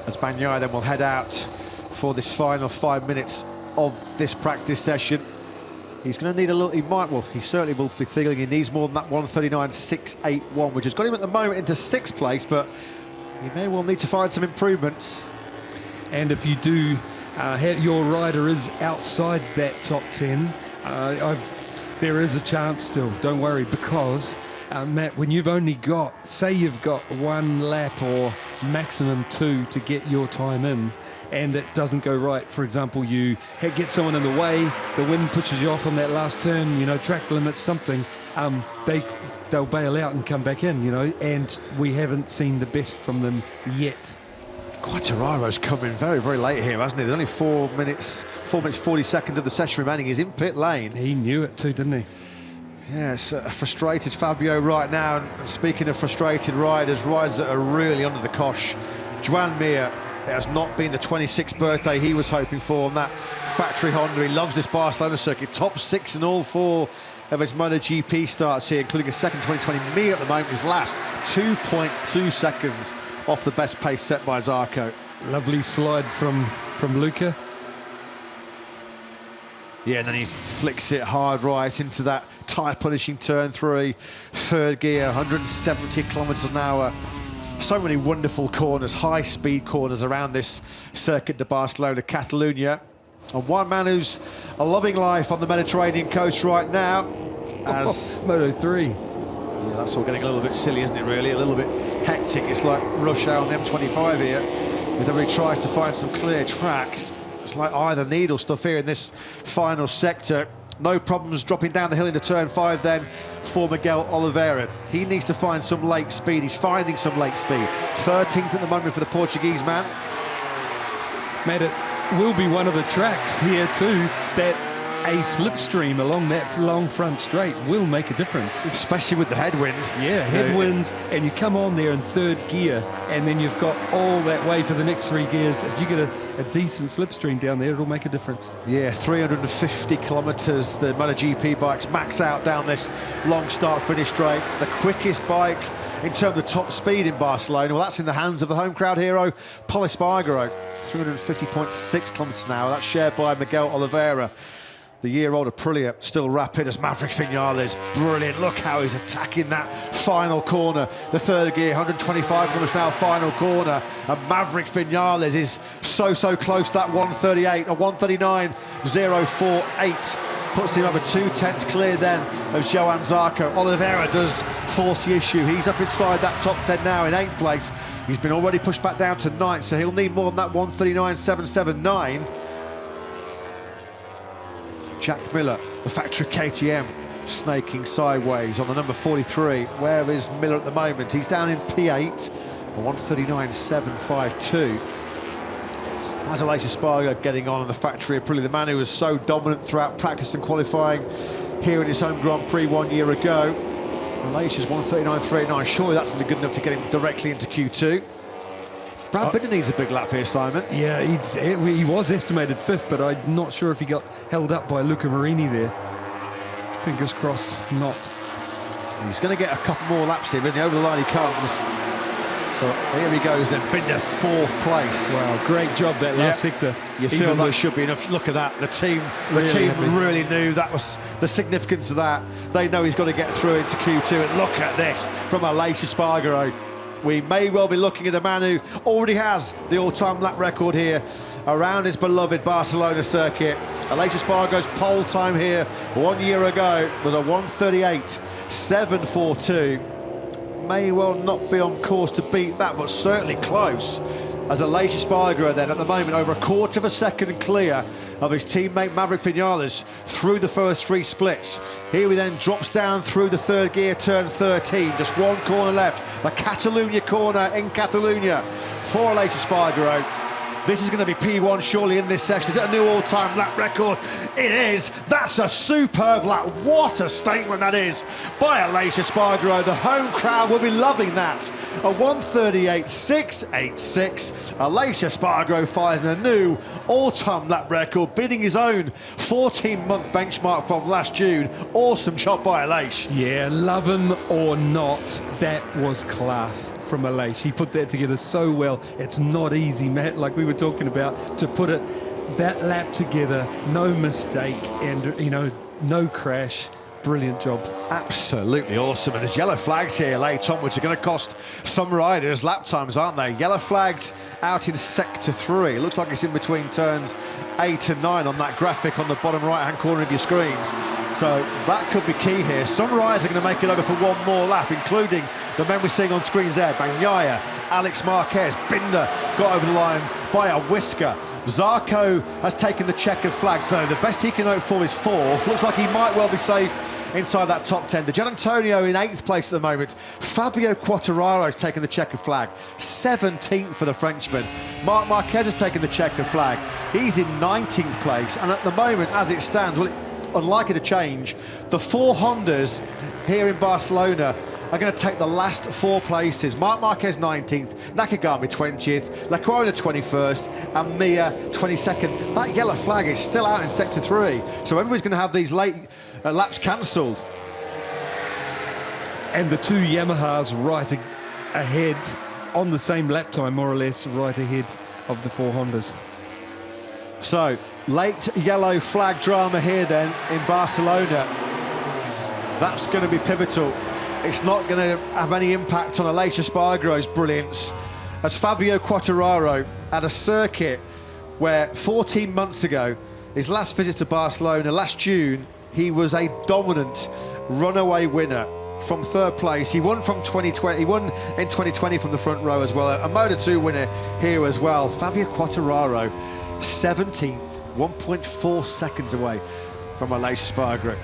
as Bagnaia then will head out for this final 5 minutes of this practice session. He's going to need a little, he certainly will be feeling he needs more than that 1:39.681, which has got him at the moment into 6th place, but he may well need to find some improvements. And if you do, your rider is outside that top 10, there is a chance still, don't worry, because Matt, when you've only got, say you've got 1 lap or maximum 2 to get your time in, and it doesn't go right, for example, you get someone in the way, the wind pushes you off on that last turn, you know, track limits, something, they'll bail out and come back in, you know, and we haven't seen the best from them yet. Quartararo's coming very, very late here, hasn't he? There's only 4 minutes 40 seconds of the session remaining. He's in pit lane. He knew it too, didn't he? Yes, a frustrated Fabio right now. And speaking of frustrated riders that are really under the cosh, Joan Mir, it has not been the 26th birthday he was hoping for on that factory Honda. He loves this Barcelona circuit, top 6 in all 4 of his MotoGP starts here, including a second 2020. Mir at the moment is last, 2.2 seconds off the best pace set by Zarco. Lovely slide from Luca. Yeah, and then he flicks it hard right into that tyre-punishing turn 3, 3rd gear, 170 kilometres an hour. So many wonderful corners, high-speed corners around this Circuit de Barcelona, Catalunya. And one man who's loving life on the Mediterranean coast right now, as Moto3. Yeah, that's all getting a little bit silly, isn't it, really? A little bit hectic. It's like rush hour on the M25 here, as everybody tries to find some clear track. It's like either needle stuff here in this final sector. No problems dropping down the hill into turn 5 then for Miguel Oliveira. He needs to find some late speed. He's finding some late speed. 13th at the moment for the Portuguese man. Matt, it will be one of the tracks here too that a slipstream along that long front straight will make a difference. Especially with the headwind. Yeah, headwind, and you come on there in 3rd gear, and then you've got all that way for the next 3 gears. If you get a decent slipstream down there, it'll make a difference. Yeah, 350 kilometres the MotoGP bikes max out down this long start-finish straight. The quickest bike in terms of top speed in Barcelona, well, that's in the hands of the home crowd hero, Pol Espargaro. 350.6 kilometres an hour. That's shared by Miguel Oliveira. The year-old Aprilia still rapid as Maverick Vinales. Brilliant. Look how he's attacking that final corner. The 3rd gear, 125 kilometres an hour final corner. And Maverick Vinales is so close to that 138, a 139.048. Puts him over 2/10 clear then of Joan Zarco. Oliveira does force the issue. He's up inside that top 10 now in 8th place. He's been already pushed back down to 9th, so he'll need more than that 139.779. Jack Miller, the factory KTM, snaking sideways on the number 43. Where is Miller at the moment? He's down in P8, a 139.752. How's Aleix Espargaro getting on the factory Aprilia, the man who was so dominant throughout practice and qualifying here in his home Grand Prix 1 year ago. Aleix is 139.389. Surely that's going to be good enough to get him directly into Q2. Brad Binder needs a big lap here, Simon. Yeah, he was estimated 5th, but I'm not sure if he got held up by Luca Marini there. Fingers crossed, not. He's going to get a couple more laps here, isn't he? Over the line he comes. So here he goes then, Binder 4th place. Wow, great job that last sector. You feel that should be enough. Look at that, the team really knew that was the significance of that. They know he's got to get through into Q2, and look at this from Aleix Espargaro. We may well be looking at a man who already has the all-time lap record here around his beloved Barcelona circuit. Aleix Espargaro's pole time here 1 year ago was a 1:38.742. May well not be on course to beat that, but certainly close. As Aleix Espargaro then at the moment over a 1/4 of a second clear of his teammate Maverick Vinales through the first 3 splits. Here he then drops down through the 3rd gear, turn 13, just 1 corner left. The Catalunya corner in Catalunya for Aleix Espargaro. This is going to be P1 surely in this section. Is it a new all-time lap record? It is. That's a superb lap. What a statement that is by Aleix Espargaro. The home crowd will be loving that. A 1:38.686. Aleix Espargaro fires in a new all-time lap record, beating his own 14-month benchmark from last June. Awesome job by Aleix. Yeah, love him or not, that was class from Aleix. He put that together so well. It's not easy, Matt, like we were talking about, to put it that lap together, no mistake, and no crash. Brilliant job. Absolutely awesome. And there's yellow flags here late on, which are going to cost some riders lap times, aren't they? Yellow flags out in sector 3. It looks like it's in between turns 8 and 9 on that graphic on the bottom right-hand corner of your screens. So that could be key here. Some riders are going to make it over for one more lap, including the men we're seeing on screens there. Bagnaia, Alex Marquez, Binder got over the line by a whisker. Zarco has taken the checkered flag, so the best he can hope for is 4th. Looks like he might well be safe inside that top 10. The Gian Antonio in 8th place at the moment. Fabio Quartararo's taken the checkered flag, 17th for the Frenchman. Marc Marquez has taken the checkered flag. He's in 19th place, and at the moment, as it stands, well, it's unlikely to change. The 4 Hondas here in Barcelona are going to take the last 4 places. Marc Marquez 19th, Nakagami 20th, Leclerc 21st, and Mia 22nd. That yellow flag is still out in sector 3, so everybody's going to have these late laps cancelled. And the 2 Yamahas right ahead on the same lap time, more or less, right ahead of the 4 Hondas. So, late yellow flag drama here then in Barcelona. That's going to be pivotal. It's not going to have any impact on Aleix Espargaro's brilliance, as Fabio Quartararo at a circuit where 14 months ago, his last visit to Barcelona last June, he was a dominant runaway winner from 3rd place. He won from 2020. He won in 2020 from the front row as well. A Moto2 winner here as well. Fabio Quartararo, 17th, 1.4 seconds away from Aleix Espargaro.